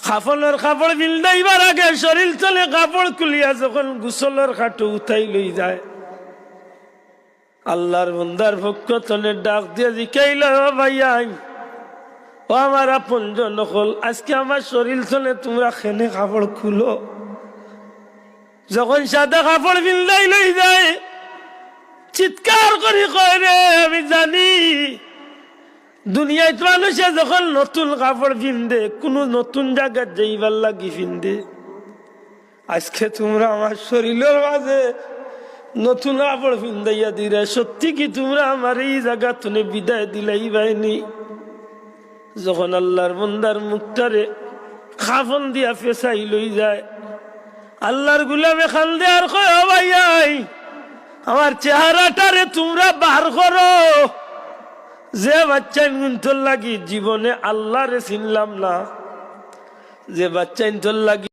কাফনের কাপড় বিলদাইবার আগে শরীর চলে কাপড় খুলিয়া যখন গোসলের খাটো উঠাই লই যায়, আল্লাহর বন্দার পক্ষ তলে ডাক দিয়ে জিকাইল, ভাইয়া ও আমার আপনজন নকল, আজকে আমার শরীর চলে তোমরা খেনে কাপড় খুলো। যখন সাদা কাপড় বিলদাই লই যায়, চিৎকার করি কয় রে আমি জানি দুনিয়ায় মানুষে যখন নতুন কাপড় পিন্দে কোনো নতুন জায়গায় যাইবার লাগি পিন্দে, আজকে তোমরা আমার শরীরের মাঝে নতুন কাপড় পিন্দাইয়া দিলে, সত্যি কি তোমরা আমার এই জায়গা তুলে বিদায় দিলাই বাইনি? যখন আল্লাহর বন্দার মুখটারে কাফন দিয়া ফেসাই লই যায়, আল্লাহর গুলামে খান দেয়ার কয়, ও ভাইয়াই আমার চেহারাটারে তোমরা বার করো। যে বাচ্চা ইন্তর লাগি জীবনে আল্লাহরে চিনলাম না, যে বাচ্চা ইন্তর লাগি